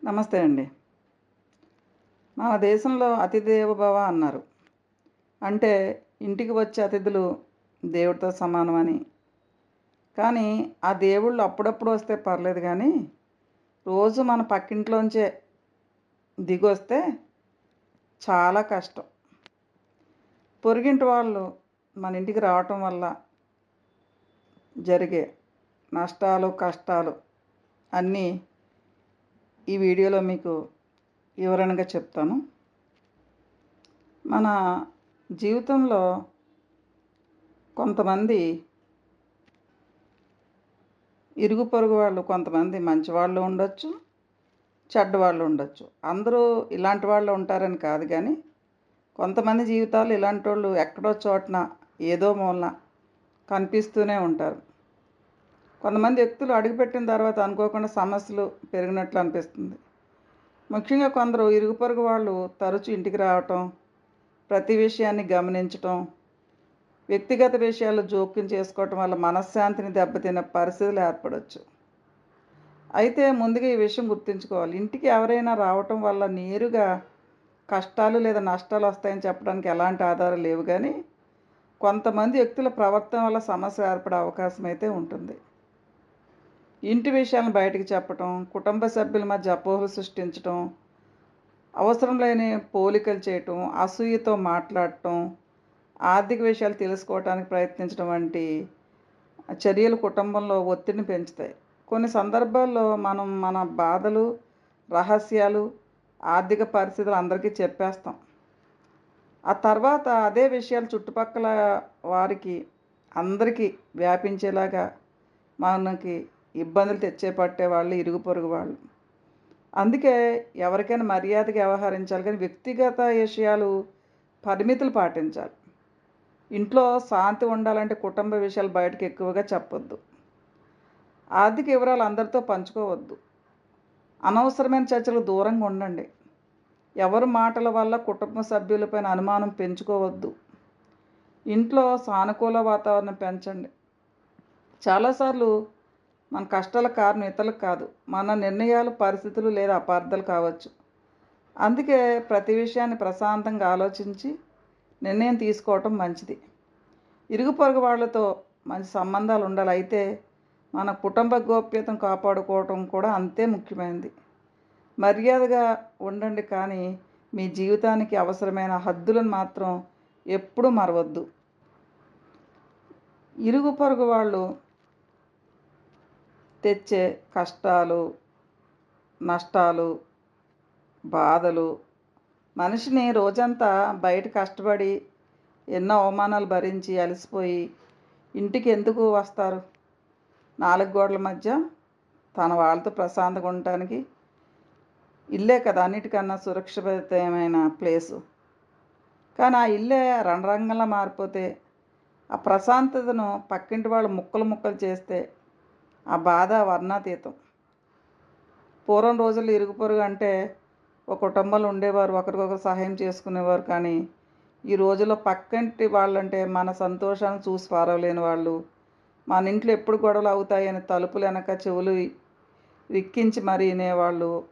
నమస్తే అండి. మన దేశంలో అతిథి దేవో భవ అన్నారు. అంటే ఇంటికి వచ్చే అతిథులు దేవుడితో సమానమని. కానీ ఆ దేవుళ్ళు అప్పుడప్పుడు వస్తే పర్లేదు గానీ, రోజు మన పక్కింట్లోంచే దిగొస్తే చాలా కష్టం. పొరుగింటి వాళ్ళు మన ఇంటికి రావటం వల్ల జరిగే నష్టాలు, కష్టాలు అన్నీ ఈ వీడియోలో మీకు వివరణగా చెప్తాను. మన జీవితంలో కొంతమంది ఇరుగు పొరుగు వాళ్ళు కొంతమంది మంచివాళ్ళు ఉండొచ్చు, చెడ్డవాళ్ళు ఉండొచ్చు. అందరూ ఇలాంటి వాళ్ళు ఉంటారని కాదు గానీ, కొంతమంది జీవితాలు ఇలాంటోళ్ళు ఎక్కడో చోటన ఏదో మూలన కనిపిస్తూనే ఉంటారు. కొంతమంది వ్యక్తులు అడుగుపెట్టిన తర్వాత అనుకోకుండా సమస్యలు పెరిగినట్లు అనిపిస్తుంది. ముఖ్యంగా కొందరు ఇరుగు పొరుగు వాళ్ళు తరచూ ఇంటికి రావటం, ప్రతి విషయాన్ని గమనించటం, వ్యక్తిగత విషయాల్లో జోక్యం చేసుకోవటం వల్ల మనశ్శాంతిని దెబ్బతినే పరిస్థితులు ఏర్పడవచ్చు. అయితే ముందుగా ఈ విషయం గుర్తుంచుకోవాలి. ఇంటికి ఎవరైనా రావటం వల్ల నేరుగా కష్టాలు లేదా నష్టాలు వస్తాయని చెప్పడానికి ఎలాంటి ఆధారాలు లేవు కానీ, కొంతమంది వ్యక్తుల ప్రవర్తన వల్ల సమస్య ఏర్పడే అవకాశం అయితే ఉంటుంది. ఇంటి విషయాలను బయటకు చెప్పటం, కుటుంబ సభ్యుల మధ్య అపోహలు సృష్టించటం, అవసరం లేని పోలికలు చేయటం, అసూయతో మాట్లాడటం, ఆర్థిక విషయాలు తెలుసుకోవటానికి ప్రయత్నించడం వంటి చర్యలు కుటుంబంలో ఒత్తిడిని పెంచుతాయి. కొన్ని సందర్భాల్లో మనం మన బాధలు, రహస్యాలు, ఆర్థిక పరిస్థితులు అందరికీ చెప్పేస్తాం. ఆ తర్వాత అదే విషయాలు చుట్టుపక్కల వారికి అందరికీ వ్యాపించేలాగా మనకి ఇబ్బందులు తెచ్చేపట్టేవాళ్ళు ఇరుగు పొరుగు వాళ్ళు. అందుకే ఎవరికైనా మర్యాదగా వ్యవహరించాలి కానీ వ్యక్తిగత విషయాలు పరిమితులు పాటించాలి. ఇంట్లో శాంతి ఉండాలంటే కుటుంబ విషయాలు బయటకు ఎక్కువగా చెప్పొద్దు. ఆర్థిక వివరాలు అందరితో పంచుకోవద్దు. అనవసరమైన చర్చలకు దూరంగా ఉండండి. ఎవరి మాటల వల్ల కుటుంబ సభ్యులపైన అనుమానం పెంచుకోవద్దు. ఇంట్లో సానుకూల వాతావరణం పెంచండి. చాలాసార్లు మన కష్టాల కారణం ఇతరులకు కాదు, మన నిర్ణయాలు, పరిస్థితులు లేదా అపార్థాలు కావచ్చు. అందుకే ప్రతి విషయాన్ని ప్రశాంతంగా ఆలోచించి నిర్ణయం తీసుకోవటం మంచిది. ఇరుగు పొరుగు వాళ్ళతో మంచి సంబంధాలు ఉండాలి. అయితే మన కుటుంబ గోప్యతను కాపాడుకోవటం కూడా అంతే ముఖ్యమైనది. మర్యాదగా ఉండండి కానీ మీ జీవితానికి అవసరమైన హద్దులను మాత్రం ఎప్పుడూ మరవద్దు. ఇరుగు పొరుగు వాళ్ళు తెచ్చే కష్టాలు, నష్టాలు, బాధలు మనిషిని రోజంతా బయట కష్టపడి ఎన్నో అవమానాలు భరించి అలసిపోయి ఇంటికి ఎందుకు వస్తారు? నాలుగు గోడల మధ్య తన వాళ్ళతో ప్రశాంతంగా ఉండటానికి. ఇల్లే కదా అన్నిటికన్నా సురక్షితమైన ప్లేసు. కానీ ఆ ఇల్లే రణరంగంలా మారిపోతే, ఆ ప్రశాంతతను పక్కింటి వాళ్ళు ముక్కలు ముక్కలు చేస్తే ఆ బాధ వర్ణాతీతం. పూర్వం రోజుల్లో ఇరుగు పొరుగు అంటే ఒక కుటుంబంలో ఉండేవారు, ఒకరికొకరు సహాయం చేసుకునేవారు. కానీ ఈ రోజుల్లో పక్కింటి వాళ్ళంటే మన సంతోషాన్ని చూసి పారవలేని వాళ్ళు, మన ఇంట్లో ఎప్పుడు గొడవలు అవుతాయని తలుపులు వెనక చెవులు విక్కించి మరీ వినేవాళ్ళు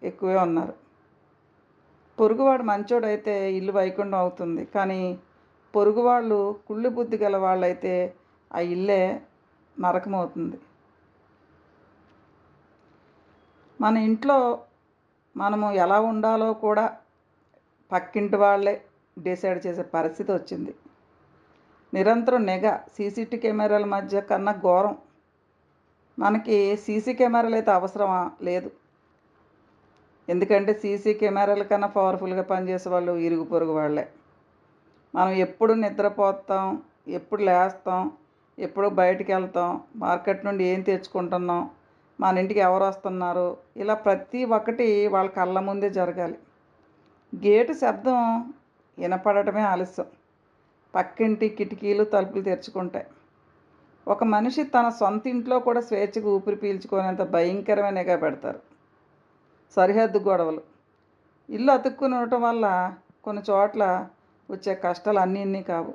ఎక్కువే ఉన్నారు. పొరుగువాడు మంచోడైతే ఇల్లు వైకుంఠం అవుతుంది. కానీ పొరుగువాళ్ళు కుళ్ళు బుద్ధి గల వాళ్ళైతే ఆ ఇల్లే నరకమవుతుంది. మన ఇంట్లో మనము ఎలా ఉండాలో కూడా పక్కింటి వాళ్ళే డిసైడ్ చేసే పరిస్థితి వచ్చింది. నిరంతరం నిఘా సీసీటీ కెమెరాల మధ్య కన్నా ఘోరం. మనకి సీసీ కెమెరాలు అయితే అవసరమా? లేదు. ఎందుకంటే సీసీ కెమెరాల కన్నా పవర్ఫుల్గా పనిచేసే వాళ్ళు ఇరుగు పొరుగు వాళ్ళే. మనం ఎప్పుడు నిద్రపోతాం, ఎప్పుడు లేస్తాం, ఎప్పుడు బయటికి వెళ్తాం, మార్కెట్ నుండి ఏం తెచ్చుకుంటున్నాం, మన ఇంటికి ఎవరు వస్తున్నారు, ఇలా ప్రతి ఒక్కటి వాళ్ళ కళ్ళ ముందే జరగాలి. గేటు శబ్దం వినపడటమే ఆలస్యం. పక్కింటి కిటికీలు, తలుపులు తెరుచుకుంటాయి. ఒక మనిషి తన సొంత ఇంట్లో కూడా స్వేచ్ఛగా ఊపిరి పీల్చుకునేంత భయంకరమైన నిఘా పెడతారు. సరిహద్దు గొడవలు. ఇల్లు అతుక్కుని ఉండటం వల్ల కొన్ని చోట్ల వచ్చే కష్టాలు అన్నీ ఇన్ని కావు.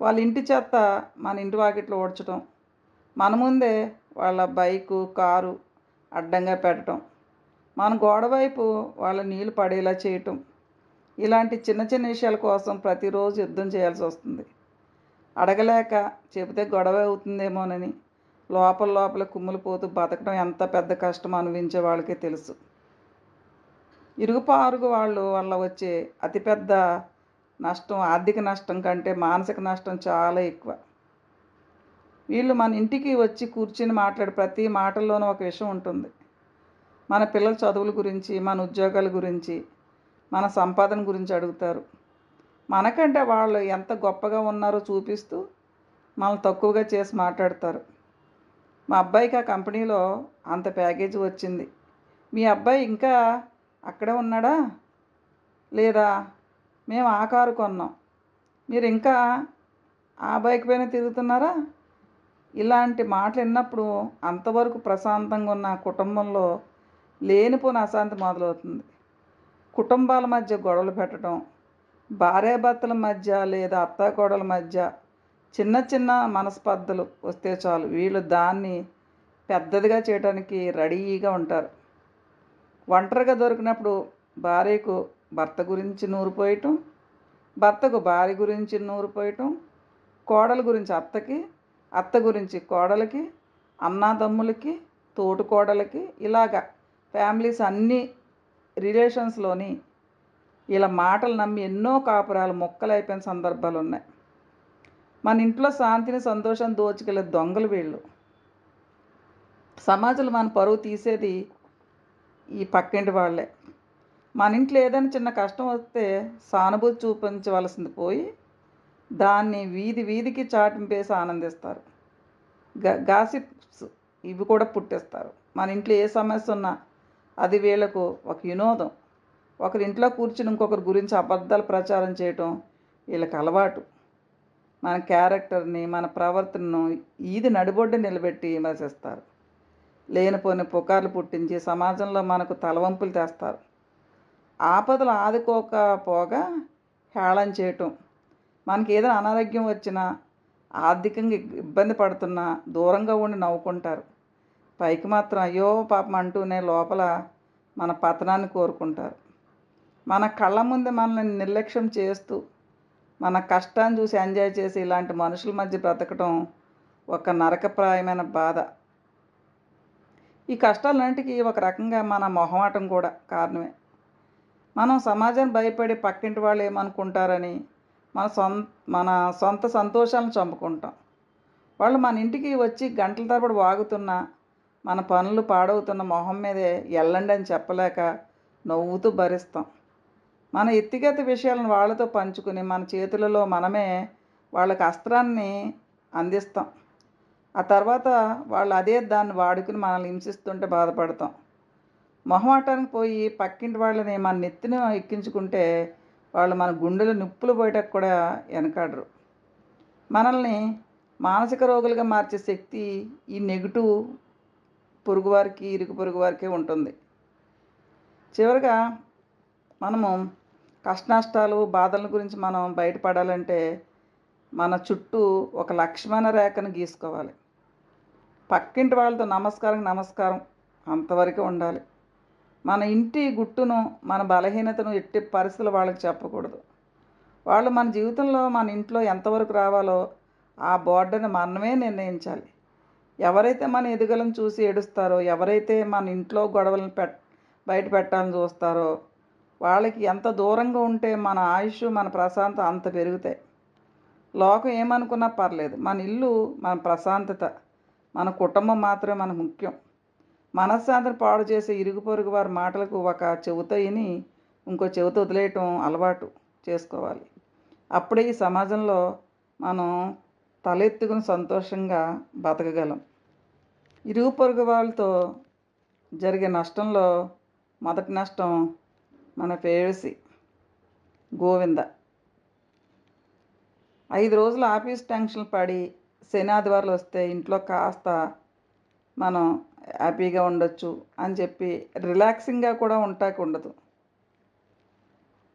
వాళ్ళ ఇంటి చెత్త మన ఇంటి వాకిట్లో ఊడ్చడం, మన ముందే వాళ్ళ బైకు, కారు అడ్డంగా పెట్టడం, మన గోడ వైపు వాళ్ళ నీళ్లు పడేలా చేయటం, ఇలాంటి చిన్న చిన్న విషయాల కోసం ప్రతిరోజు యుద్ధం చేయాల్సి వస్తుంది. అడగలేక చెబితే గొడవ అవుతుందేమోనని లోపల లోపల కుమ్ములిపోతూ బతకడం ఎంత పెద్ద కష్టం అనుభవించే వాళ్ళకే తెలుసు. ఇరుగు పొరుగు వాళ్ళు వల్ల వచ్చే అతిపెద్ద నష్టం ఆర్థిక నష్టం కంటే మానసిక నష్టం చాలా ఎక్కువ. వీళ్ళు మన ఇంటికి వచ్చి కూర్చుని మాట్లాడే ప్రతి మాటల్లోనూ ఒక విషయం ఉంటుంది. మన పిల్లల చదువుల గురించి, మన ఉద్యోగాల గురించి, మన సంపాదన గురించి అడుగుతారు. మనకంటే వాళ్ళు ఎంత గొప్పగా ఉన్నారో చూపిస్తూ మనల్ని తక్కువగా చేసి మాట్లాడతారు. మా అబ్బాయికి ఆ కంపెనీలో అంత ప్యాకేజీ వచ్చింది, మీ అబ్బాయి ఇంకా అక్కడే ఉన్నాడా, లేదా మేము ఆ కారు కొన్నాం, మీరు ఇంకా ఆ బైక్ పైన తిరుగుతున్నారా, ఇలాంటి మాటలు విన్నప్పుడు అంతవరకు ప్రశాంతంగా ఉన్న కుటుంబంలో లేనిపోని అశాంతి మొదలవుతుంది. కుటుంబాల మధ్య గొడవలు పెట్టడం, భార్యాభర్తల మధ్య లేదా అత్తాకోడల మధ్య చిన్న చిన్న మనస్పర్ధలు వస్తే చాలు వీళ్ళు దాన్ని పెద్దదిగా చేయడానికి రెడీగా ఉంటారు. ఒంటరిగా దొరికినప్పుడు భార్యకు భర్త గురించి నూరిపోయటం, భర్తకు భార్య గురించి నూరిపోయటం, కోడల గురించి అత్తకి, అత్త గురించి కోడలికి, అన్నాదమ్ములకి, తోటి కోడలకి, ఇలాగా ఫ్యామిలీస్ అన్ని రిలేషన్స్లోని ఇలా మాటలు నమ్మి ఎన్నో కాపురాలు మొక్కలైపోయిన సందర్భాలు ఉన్నాయి. మన ఇంట్లో శాంతిని సంతోషాన్ని దోచుకెళ్ళే దొంగలు వీళ్ళు. సమాజంలో మన పరువు తీసేది ఈ పక్కింటి వాళ్ళే. మన ఇంట్లో ఏదైనా చిన్న కష్టం వస్తే సానుభూతి చూపించవలసింది పోయి దాన్ని వీధి వీధికి చాటింపేసి ఆనందిస్తారు. గాసిప్స్ ఇవి కూడా పుట్టిస్తారు. మన ఇంట్లో ఏ సమస్య ఉన్నా అది వీళ్ళకు ఒక వినోదం. ఒకరి ఇంట్లో కూర్చుని ఇంకొకరి గురించి అబద్ధాలు ప్రచారం చేయటం వీళ్ళకి అలవాటు. మన క్యారెక్టర్ని, మన ప్రవర్తనను ఈది నడిబొడ్డు నిలబెట్టి విమర్శిస్తారు. లేనిపోని పుకార్లు పుట్టించి సమాజంలో మనకు తలవంపులు తెస్తారు. ఆపదలు ఆదుకోకపోగా హేళన చేయటం, మనకి ఏదైనా అనారోగ్యం వచ్చినా, ఆర్థికంగా ఇబ్బంది పడుతున్నా దూరంగా ఉండి నవ్వుకుంటారు. పైకి మాత్రం అయ్యో పాపం అంటూనే లోపల మన పతనాన్ని కోరుకుంటారు. మన కళ్ళ ముందు మనల్ని నిర్లక్ష్యం చేస్తూ మన కష్టాన్ని చూసి ఎంజాయ్ చేసి ఇలాంటి మనుషుల మధ్య బ్రతకడం ఒక నరకప్రాయమైన బాధ. ఈ కష్టాలన్నింటికీ ఒక రకంగా మన మొహమాటం కూడా కారణమే. మనం సమాజాన్ని భయపడి పక్కింటి వాళ్ళు ఏమనుకుంటారని మన సొంత సంతోషాలను చంపుకుంటాం. వాళ్ళు మన ఇంటికి వచ్చి గంటల తరబడి వాగుతున్నా, మన పనులు పాడవుతున్న మొహం మీదే ఎల్లండి అని చెప్పలేక నవ్వుతూ భరిస్తాం. మన వ్యక్తిగత విషయాలను వాళ్ళతో పంచుకుని మన చేతులలో మనమే వాళ్ళకి అస్త్రాన్ని అందిస్తాం. ఆ తర్వాత వాళ్ళు అదే దాన్ని వాడుకుని మనల్ని హింసిస్తుంటే బాధపడతాం. మొహమాటానికి పోయి పక్కింటి వాళ్ళని మన నెత్తిన ఎక్కించుకుంటే వాళ్ళు మన గుండెలు నిప్పులు పోయటకు కూడా వెనకాడరు. మనల్ని మానసిక రోగులుగా మార్చే శక్తి ఈ నెగిటివ్ పొరుగువారికి, ఇరుగు పొరుగు వారికే ఉంటుంది. చివరిగా మనము కష్టనష్టాలు, బాధల గురించి మనం బయటపడాలంటే మన చుట్టూ ఒక లక్ష్మణ రేఖను గీసుకోవాలి. పక్కింటి వాళ్ళతో నమస్కారం అంతవరకే ఉండాలి. మన ఇంటి గుట్టును, మన బలహీనతను ఎట్టి పరిస్థితులు వాళ్ళకి చెప్పకూడదు. వాళ్ళు మన జీవితంలో మన ఇంట్లో ఎంతవరకు రావాలో ఆ బోర్డర్ని మనమే నిర్ణయించాలి. ఎవరైతే మన ఎదుగుదలను చూసి ఏడుస్తారో, ఎవరైతే మన ఇంట్లో గొడవలను బయట పెట్టాలని చూస్తారో వాళ్ళకి ఎంత దూరంగా ఉంటే మన ఆయుష్, మన ప్రశాంతత అంత పెరుగుతాయి. లోకం ఏమనుకున్నా పర్లేదు, మన ఇల్లు, మన ప్రశాంతత, మన కుటుంబం మాత్రమే మనకు ముఖ్యం. మనశ్శాంతిని పాడు చేసే ఇరుగు పొరుగు వారి మాటలకు ఒక చెవితో విని ఇంకో చెవితో వదిలేయటం అలవాటు చేసుకోవాలి. అప్పుడే ఈ సమాజంలో మనం తలెత్తుకుని సంతోషంగా బతకగలం. ఇరుగు పొరుగు వాళ్ళతో జరిగే నష్టంలో మొదటి నష్టం మన ప్రేయసి గోవింద. 5 రోజులు ఆఫీస్ టెన్షన్లు పడి శని ఆదివారాలు వస్తే ఇంట్లో కాస్త మనం హ్యాపీగా ఉండొచ్చు అని చెప్పి రిలాక్సింగ్గా కూడా ఉంటాకి ఉండదు.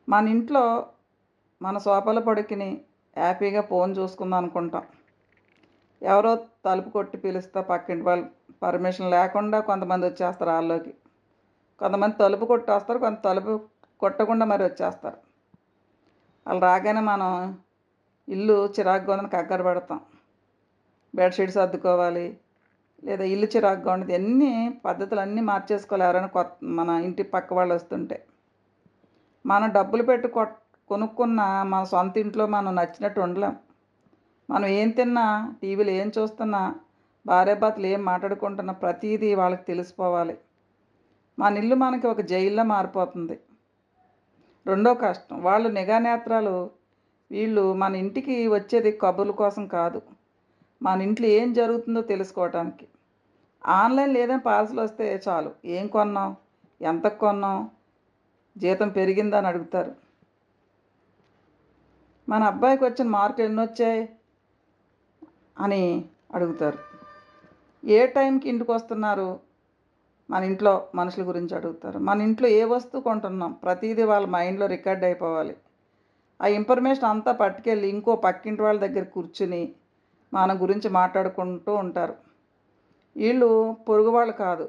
మన ఇంట్లో మన సోఫాలో పడుకుని హ్యాపీగా ఫోన్ చూసుకుందాం అనుకుంటాం. ఎవరో తలుపు కొట్టి పిలుస్తా పక్కింటి వాళ్ళు పర్మిషన్ లేకుండా కొంతమంది వచ్చేస్తారు హాల్లోకి. కొంతమంది తలుపు కొట్టేస్తారు, కొంత తలుపు కొట్టకుండా మరి వచ్చేస్తారు. వాళ్ళు రాగానే మనం ఇల్లు చిరాకుగా ఉందని కంగారు పడతాం. బెడ్షీట్స్ సర్దుకోవాలి, లేదా ఇల్లు చిరాకుగా ఉండదు. అన్నీ పద్ధతులన్నీ మార్చేసుకోవాలి ఎవరైనా మన ఇంటి పక్క వాళ్ళు వస్తుంటే. మనం డబ్బులు పెట్టి కొనుక్కున్న మన సొంత ఇంట్లో మనం నచ్చినట్టు ఉండలేం. మనం ఏం తిన్నా, టీవీలో ఏం చూస్తున్నా, భార్యాభర్తలు ఏం మాట్లాడుకుంటున్నా ప్రతీదీ వాళ్ళకి తెలిసిపోవాలి. మన ఇల్లు మనకి ఒక జైల్లో మారిపోతుంది. రెండో కష్టం, వాళ్ళు నిఘా నేత్రాలు. వీళ్ళు మన ఇంటికి వచ్చేది కబుర్ల కోసం కాదు, మన ఇంట్లో ఏం జరుగుతుందో తెలుసుకోవటానికి. ఆన్లైన్లో ఏదైనా పార్సల్ వస్తే చాలు, ఏం కొన్నాం, ఎంత కొన్నాం, జీతం పెరిగిందా అని అడుగుతారు. మన అబ్బాయికి వచ్చిన మార్కులు ఎన్ని వచ్చాయి అని అడుగుతారు. ఏ టైంకి ఇంటికి వస్తున్నారు, మన ఇంట్లో మనుషుల గురించి అడుగుతారు. మన ఇంట్లో ఏ వస్తువు కొంటున్నాం ప్రతిదీ వాళ్ళ మైండ్లో రికార్డ్ అయిపోవాలి. ఆ ఇన్ఫర్మేషన్ అంతా పట్టుకెళ్ళి ఇంకో పక్కింటి వాళ్ళ దగ్గర కూర్చుని మన గురించి మాట్లాడుకుంటూ ఉంటారు. వీళ్ళు పొరుగు వాళ్ళు కాదు,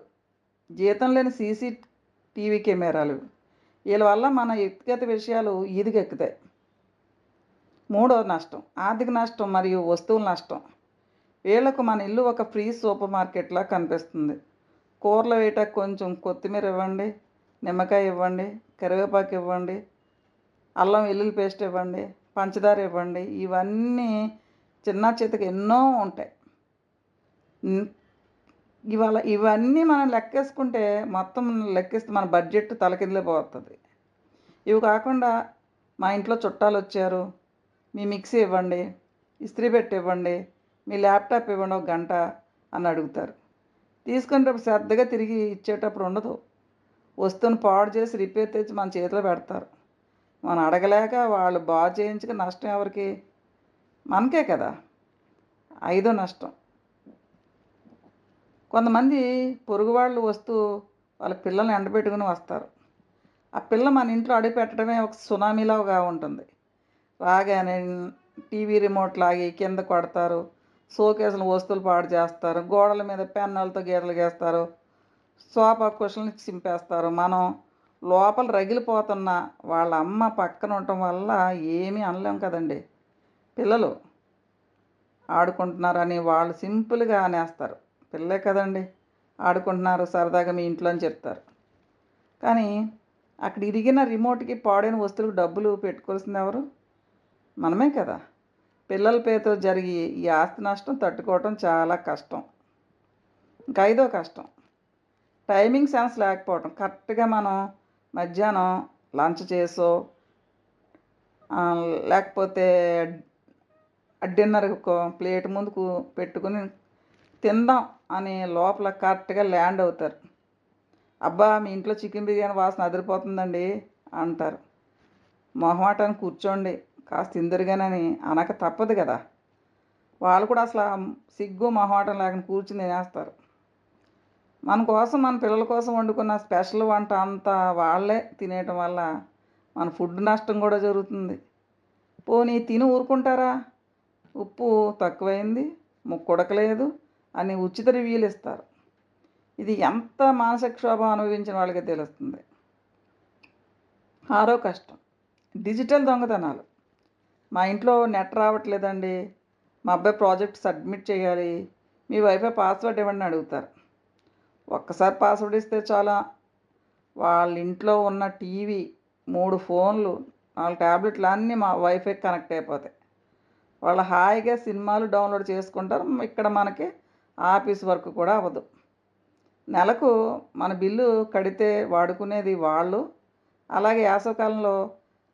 జీతం లేని CCTV కెమెరాలు. వీళ్ళ వల్ల మన వ్యక్తిగత విషయాలు ఈదికెక్కుతాయి. మూడో నష్టం, ఆర్థిక నష్టం మరియు వస్తువుల నష్టం. వీళ్లకు మన ఇల్లు ఒక ఫ్రీ సూపర్ మార్కెట్లా కనిపిస్తుంది. కూరలు వేయటానికి కొంచెం కొత్తిమీర ఇవ్వండి, నిమ్మకాయ ఇవ్వండి, కరివేపాకు ఇవ్వండి, అల్లం వెల్లుల్లి పేస్ట్ ఇవ్వండి, పంచదార ఇవ్వండి. ఇవన్నీ చిన్న చితక ఎన్నో ఉంటాయి. ఇవన్నీ మనం లెక్కేసుకుంటే, మొత్తం లెక్కిస్తే మన బడ్జెట్ తలకిందులైపోతుంది. ఇవి కాకుండా మా ఇంట్లో చుట్టాలు వచ్చారు, మీ మిక్సీ ఇవ్వండి, ఇస్త్రీ పెట్టి ఇవ్వండి, మీ ల్యాప్టాప్ ఇవ్వండి ఒక గంట అని అడుగుతారు. తీసుకునేటప్పుడు శ్రద్ధగా తిరిగి ఇచ్చేటప్పుడు ఉండదు. వస్తువుని పాడు చేసి రిపేర్ తెచ్చి మన చేతిలో పెడతారు. మనం అడగలేక వాళ్ళు బాగు చేయించక నష్టం ఎవరికి? మనకే కదా. ఐదో నష్టం, కొంతమంది పొరుగు వాళ్ళు వస్తూ వాళ్ళ పిల్లల్ని ఎండబెట్టుకుని వస్తారు. ఆ పిల్ల మన ఇంట్లో అడుగు పెట్టడమే ఒక సునామీలాగా ఉంటుంది. రాగానే టీవీ రిమోట్ లాగి కింద కొడతారు, షోకేసులు వస్తువులు పాడు చేస్తారు, గోడల మీద పెన్నులతో గీతలు గీస్తారు, సోఫా కుషన్లు చింపేస్తారు. మనం లోపల రగిలిపోతున్న వాళ్ళ అమ్మ పక్కన ఉండటం వల్ల ఏమీ అనలేం కదండి. పిల్లలు ఆడుకుంటున్నారని వాళ్ళు సింపుల్గా అనేస్తారు. పిల్లలే కదండి, ఆడుకుంటున్నారు సరదాగా మీ ఇంట్లో అని చెప్తారు. కానీ అక్కడ ఇరిగిన రిమోట్కి పాడైన వస్తువులకు డబ్బులు పెట్టుకోవాల్సింది ఎవరు? మనమే కదా. పిల్లల పేరుతో జరిగి ఈ ఆస్తి నష్టం తట్టుకోవటం చాలా కష్టం. ఇంకా ఐదో కష్టం, టైమింగ్ సెన్స్ లేకపోవటం. కరెక్ట్గా మనం మధ్యాహ్నం లంచ్ చేసో లేకపోతే డిన్నర్ ప్లేట్ ముందుకు పెట్టుకుని తిందాం అని లోపల కరెక్ట్గా ల్యాండ్ అవుతారు. అబ్బా మీ ఇంట్లో చికెన్ బిర్యానీ వాసన అదిరిపోతుందండి అంటారు. మొహమాటాన్ని కూర్చోండి కాస్త తిందురుగానని అనక తప్పదు కదా. వాళ్ళు కూడా అసలు సిగ్గు మొహమాటం లేకుండా కూర్చుని తినేస్తారు. మన కోసం, మన పిల్లల కోసం వండుకున్న స్పెషల్ వంట అంతా వాళ్ళే తినేయటం వల్ల మన ఫుడ్ నష్టం కూడా జరుగుతుంది. పోనీ తిని ఊరుకుంటారా? ఉప్పు తక్కువైంది, ముక్క ఉడకలేదు అని ఉచిత రివ్యూలు ఇస్తారు. ఇది ఎంత మానసిక క్షోభ అనుభవించిన వాళ్ళకే తెలుస్తుంది. ఆరో కష్టం, డిజిటల్ దొంగతనాలు. మా ఇంట్లో నెట్ రావట్లేదండి, మా అబ్బాయి ప్రాజెక్ట్ సబ్మిట్ చేయాలి, మీ వైఫై పాస్వర్డ్ ఇవ్వండి అడుగుతారు. ఒక్కసారి పాస్వర్డ్ ఇస్తే చాలా, వాళ్ళ ఇంట్లో ఉన్న టీవీ, 3 ఫోన్లు, 4 ట్యాబ్లెట్లు అన్నీ మా వైఫై కనెక్ట్ అయిపోతాయి. వాళ్ళు హాయిగా సినిమాలు డౌన్లోడ్ చేసుకుంటారు. ఇక్కడ మనకి ఆఫీస్ వర్క్ కూడా అవ్వదు. నెలకు మన బిల్లు కడితే వాడుకునేది వాళ్ళు. అలాగే వేసవికాలంలో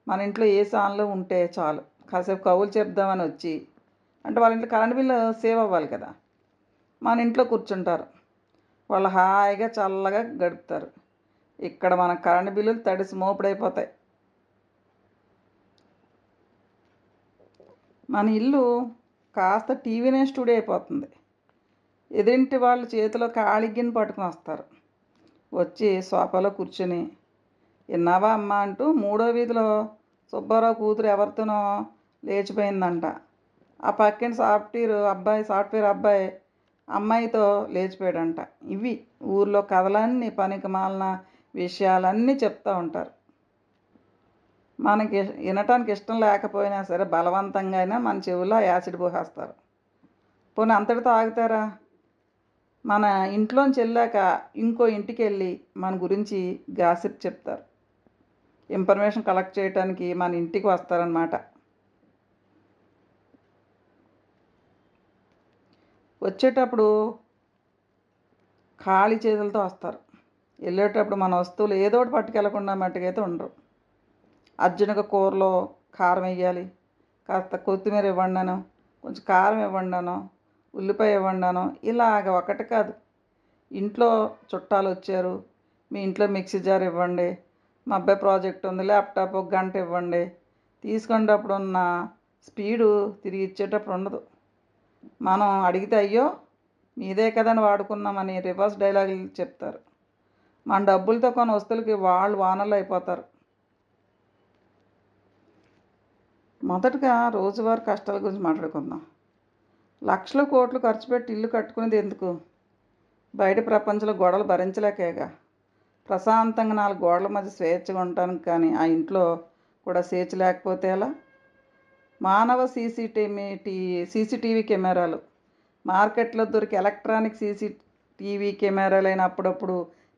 మన ఇంట్లో ఏసీ ఆన్లో ఉంటే చాలు, కాసేపు కబుర్లు చెప్దామని వచ్చి, అంటే వాళ్ళ ఇంట్లో కరెంట్ బిల్లు సేవ్ అవ్వాలి కదా, మన ఇంట్లో కూర్చుంటారు. వాళ్ళు హాయిగా చల్లగా గడుపుతారు. ఇక్కడ మన కరెంట్ బిల్లులు తడిసి మోపుడైపోతాయి. మన ఇల్లు కాస్త టీవీనే స్టూడియో అయిపోతుంది. ఎదురింటి వాళ్ళు చేతిలో కాళిగిన్ని పట్టుకుని వస్తారు. వచ్చి సోఫాలో కూర్చొని, విన్నావా అమ్మ అంటూ 3వ వీధిలో సుబ్బారావు కూతురు ఎవరితోనో లేచిపోయిందంట, ఆ పక్కిన సాఫ్ట్వేర్ అబ్బాయి అమ్మాయితో లేచిపోయాడంట. ఇవి ఊర్లో కథలన్నీ పనికి మాలిన విషయాలన్నీ చెప్తూ ఉంటారు. మనకి వినటానికి ఇష్టం లేకపోయినా సరే బలవంతంగా అయినా మన చెవులో యాసిడ్ పోసేస్తారు. పోనీ అంతటితో ఆగుతారా? మన ఇంట్లోంచి వెళ్ళాక ఇంకో ఇంటికి వెళ్ళి మన గురించి గాసిప్ చెప్తారు. ఇన్ఫర్మేషన్ కలెక్ట్ చేయడానికి మన ఇంటికి వస్తారనమాట. వచ్చేటప్పుడు ఖాళీ చేతులతో వస్తారు. వెళ్ళేటప్పుడు మన వస్తువులు ఏదో ఒకటి పట్టుకెళ్ళకుండా మట్టుకైతే ఉండరు. అర్జెంటుగా కూరలో కారం వేయాలి, కాస్త కొత్తిమీర ఇవ్వండాను, కొంచెం కారం ఇవ్వండాను, ఉల్లిపాయ ఇవ్వండాను, ఇలాగ ఒకటి కాదు. ఇంట్లో చుట్టాలు వచ్చారు, మీ ఇంట్లో మిక్సీ జార్ ఇవ్వండి, మా అబ్బాయి ప్రాజెక్ట్ ఉంది, ల్యాప్టాప్ ఒక గంట ఇవ్వండి, తీసుకునేటప్పుడు ఉన్న స్పీడు తిరిగి ఇచ్చేటప్పుడు ఉండదు. మనం అడిగితే అయ్యో మీదే కదని వాడుకున్నామని రివర్స్ డైలాగులు చెప్తారు. మన డబ్బులతో కొన్ని వస్తువులకి వాళ్ళు వానలు అయిపోతారు. మొదటగా రోజువారీ కష్టాల గురించి మాట్లాడుకుందాం. లక్షలు కోట్లు ఖర్చు పెట్టి ఇల్లు కట్టుకునేది ఎందుకు? బయట ప్రపంచంలో గొడవలు భరించలేకేగా. ప్రశాంతంగా 4 గోడల మధ్య స్వేచ్ఛగా ఉండటానికి. కానీ ఆ ఇంట్లో కూడా స్వేచ్ఛ లేకపోతే ఎలా? మానవ సీసీటీవీ కెమెరాలు, మార్కెట్లో దొరికే ఎలక్ట్రానిక్ సీసీటీవీ కెమెరాలైన అప్పుడప్పుడు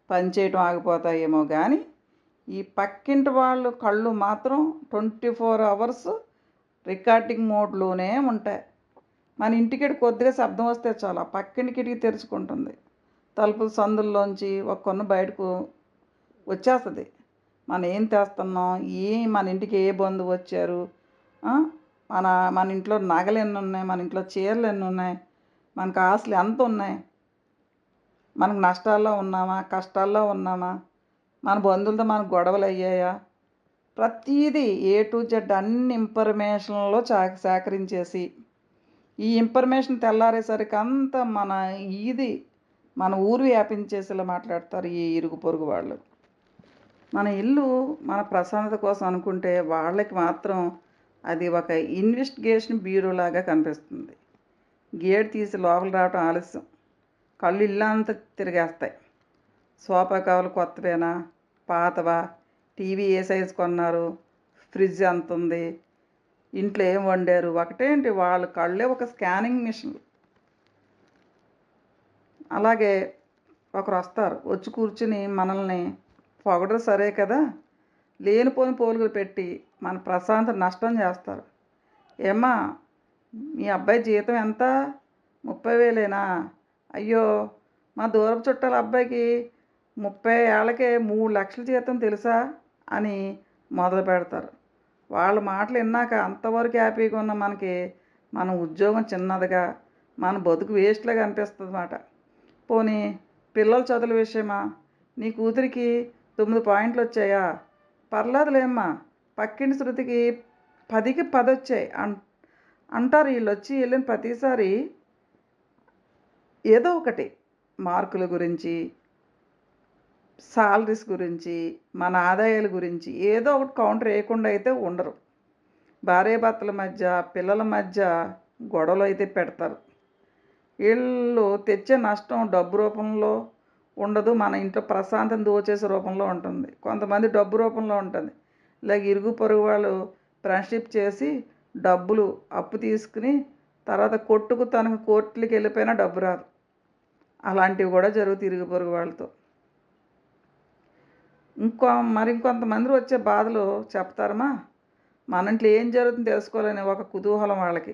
పనిచేయటం ఆగిపోతాయేమో కానీ ఈ పక్కింటి వాళ్ళు కళ్ళు మాత్రం 24 అవర్స్ రికార్డింగ్ మోడ్లోనే ఉంటాయి. మన ఇంటికి కొద్దిగా శబ్దం వస్తే చాలు ఆ పక్కింటి కిటికీ తెరుచుకుంటుంది. తలుపుల సందుల్లోంచి ఒక కొన్ను బయటకు వచ్చేస్తుంది. మనం ఏం తెస్తున్నాం, మన ఇంటికి ఏ బంధువు వచ్చారు, మన మన ఇంట్లో నగలు ఎన్ని ఉన్నాయి, మన ఇంట్లో చీరలు ఎన్ని ఉన్నాయి, మనకు ఆస్తులు ఎంత ఉన్నాయి, మనకు నష్టాల్లో ఉన్నామా కష్టాల్లో ఉన్నామా, మన బంధువులతో మనకు గొడవలు అయ్యాయా, ప్రతీదీ ఏ టు జెడ్ అన్ని ఇన్ఫర్మేషన్లో సేకరించేసి ఈ ఇన్ఫర్మేషన్ తెల్లారేసరికి అంతా మన ఊరు వ్యాపించేసేలా మాట్లాడతారు ఈ ఇరుగు పొరుగు వాళ్ళు. మన ఇల్లు మన ప్రశాంతత కోసం అనుకుంటే వాళ్ళకి మాత్రం అది ఒక ఇన్వెస్టిగేషన్ బ్యూరోలాగా కనిపిస్తుంది. గేట్ తీసి లోపల రావటం ఆలస్యం, కళ్ళు ఇల్లంతా తిరిగేస్తాయి. సోఫా కవర్లు కొత్తవేనా పాతవా, టీవీ ఏ సైజు కొన్నారు, ఫ్రిడ్జ్ ఎంత ఉంది, ఇంట్లో ఏం వండారు, ఒకటేంటి వాళ్ళ కళ్ళే ఒక స్కానింగ్ మిషన్. అలాగే ఒకరు వస్తారు, వచ్చి కూర్చుని మనల్ని పొగడరు సరే కదా, లేనిపోని పోలుగులు పెట్టి మన ప్రశాంతత నష్టం చేస్తారు. ఏమ్మా మీ అబ్బాయి జీతం ఎంత? 30,000ఏనా? అయ్యో మా దూరపు చుట్టాల అబ్బాయికి 30 ఏళ్ళకే 3 లక్షల జీతం తెలుసా అని మొదలు పెడతారు. వాళ్ళ మాటలు విన్నాక అంతవరకు హ్యాపీగా ఉన్న మనకి మన ఉద్యోగం చిన్నదిగా, మన బతుకు వేస్ట్లాగా అనిపిస్తుంది అన్నమాట. పోనీ పిల్లల చదువుల విషయమా, నీ కూతురికి 9 పాయింట్లు వచ్చాయా? పర్లేదులేమ్మా, పక్కింటి శృతికి 10కి 10 వచ్చాయి అంటారు. వీళ్ళు వచ్చి వెళ్ళిన ప్రతిసారి ఏదో ఒకటి మార్కుల గురించి, సాలరీస్ గురించి, మన ఆదాయాల గురించి ఏదో ఒకటి కౌంటర్ వేయకుండా అయితే ఉండరు. భార్యాభర్తల మధ్య పిల్లల మధ్య గొడవలు అయితే పెడతారు. వీళ్ళు తెచ్చే నష్టం డబ్బు రూపంలో ఉండదు, మన ఇంట్లో ప్రశాంతం దోచేసే రూపంలో ఉంటుంది. కొంతమంది డబ్బు రూపంలో ఉంటుంది. ఇలాగ ఇరుగు పొరుగు వాళ్ళు ఫ్రెండ్షిప్ చేసి డబ్బులు అప్పు తీసుకుని తర్వాత తనకు కోర్టులకి వెళ్ళిపోయినా డబ్బు రాదు. అలాంటివి కూడా జరుగుతాయి ఇరుగు పొరుగు వాళ్ళతో. ఇంకొంతమంది వచ్చే బాధలు చెప్తారమ్మా. మన ఇంట్లో ఏం జరుగుతుందో తెలుసుకోవాలని ఒక కుతూహలం వాళ్ళకి.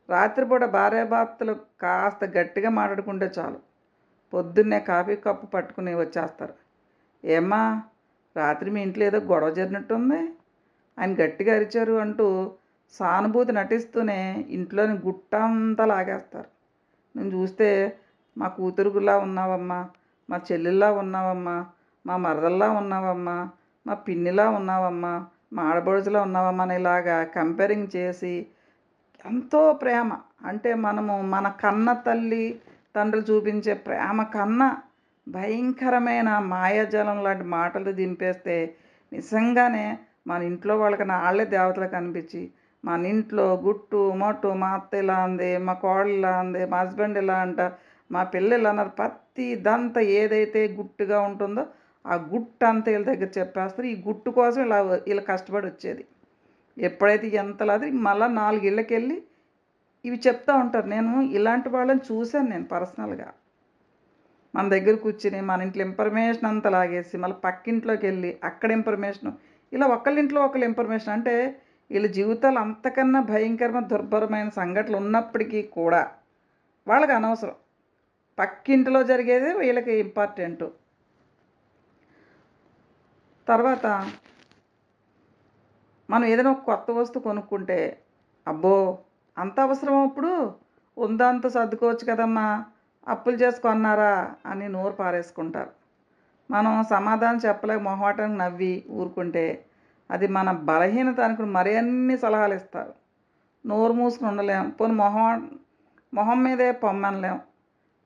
రాత్రిపూట భార్యాభర్తలు కాస్త గట్టిగా మాట్లాడుకుంటే చాలు, పొద్దున్నే కాఫీ కప్పు పట్టుకుని వచ్చేస్తారు. ఏమ్మా రాత్రి మీ ఇంట్లో ఏదో గొడవ జరిగినట్టుంది, ఆయన గట్టిగా అరిచారు అంటూ సానుభూతి నటిస్తూనే ఇంట్లోని గుట్టంతా లాగేస్తారు. నేను చూస్తే మా కూతురులా ఉన్నావమ్మా, మా చెల్లెల్లా ఉన్నావమ్మా, మా మరదల్లా ఉన్నావమ్మా, మా పిన్నిలా ఉన్నావమ్మా, మా ఆడబడుచులా ఉన్నావమ్మా అని ఇలాగా కంపేరింగ్ చేసి ఎంతో ప్రేమ, అంటే మనము మన కన్న తల్లి తండ్రులు చూపించే ప్రేమ కన్నా భయంకరమైన మాయాజాలం లాంటి మాటలు దింపేస్తే నిజంగానే మన ఇంట్లో వాళ్ళకి వాళ్ళే దేవతలు కనిపించి మన ఇంట్లో గుట్టు మొట్టు మా అత్త ఇలా అంది, మా కోడలు ఇలా అంది, మా హస్బెండ్ ఇలా అంట, మా పిల్లలు అన్నారు, ప్రతి ఇదంతా ఏదైతే గుట్టుగా ఉంటుందో ఆ గుట్టు అంతా వీళ్ళ దగ్గర చెప్పేస్తారు. ఈ గుట్టు కోసం ఇలా కష్టపడి వచ్చేది. ఎప్పుడైతే ఎంతలాది మళ్ళా 4 ఇళ్ళకెళ్ళి ఇవి చెప్తా ఉంటారు. నేను ఇలాంటి వాళ్ళని చూశాను నేను పర్సనల్‌గా. మన దగ్గర కూర్చొని మన ఇంట్లో ఇన్ఫర్మేషన్ అంతా లాగేసి మళ్ళీ పక్కింట్లోకెళ్ళి అక్కడ ఇన్ఫర్మేషను ఇలా ఒకళ్ళింట్లో ఒకళ్ళు ఇన్ఫర్మేషన్ అంటే వీళ్ళ జీవితాలు అంతకన్నా భయంకరమైన దుర్భరమైన సంఘటనలు ఉన్నప్పటికీ కూడా వాళ్ళకి అనవసరం. పక్కింటిలో జరిగేదే వీళ్ళకి ఇంపార్టెంటు. తర్వాత మనం ఏదైనా ఒక కొత్త వస్తువు కొనుక్కుంటే, అబ్బో! అంత అవసరమా ఇప్పుడు? ఉందంతా సర్దుకోవచ్చు కదమ్మా! అప్పులు చేసి కొన్నారా? అని నోరు పారేసుకుంటారు. మనం సమాధానం చెప్పలేక మొహమాటానికి నవ్వి ఊరుకుంటే, అది మన బలహీనత అనుకుని మరిన్ని సలహాలు ఇస్తారు. నోరు మూసుకొని ఉండలేం. పోనీ మొహం మీదే పొమ్మనలేం.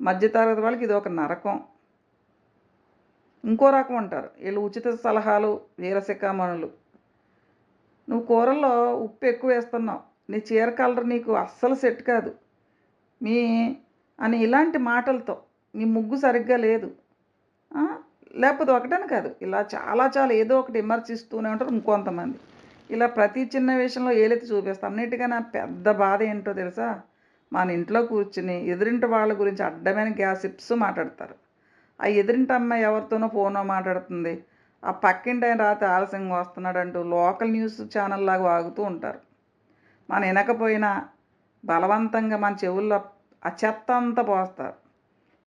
మధ్య తరగతి వాళ్ళకి ఇదొక నరకం. ఇంకో రకం ఉంటారు. వీళ్ళు ఉచిత సలహాలు, వీరశిఖామణులు. నువ్వు కూరల్లో ఉప్పు ఎక్కువ వేస్తున్నావు. నీ చీర కలర్ నీకు అస్సలు సెట్ కాదు. మీ అని ఇలాంటి మాటలతో నీ ముగ్గు సరిగ్గా లేదు. లేకపోతే ఒకటని కాదు. ఇలా చాలా చాలా ఏదో ఒకటి విమర్శిస్తూనే ఉంటారు ఇంకొంతమంది. ఇలా ప్రతి చిన్న విషయంలో ఏలెత్తి చూపిస్తారు. అన్నిటికన్నా పెద్ద బాధ ఏంటో తెలుసా? మన ఇంట్లో కూర్చుని ఎదురింటి వాళ్ళ గురించి అడ్డమైన గ్యాసిప్స్ మాట్లాడతారు. ఆ ఎదురింటి అమ్మాయి ఎవరితోనో ఫోనో మాట్లాడుతుంది. ఆ పక్కింటి ఆయన రాత్రి ఆలస్యంగా వస్తున్నాడంటూ లోకల్ న్యూస్ ఛానల్ లాగా వాగుతూ ఉంటారు. మనం వినకపోయినా బలవంతంగా మన చెవుల్లో ఆ చెత్త అంతా పోస్తారు.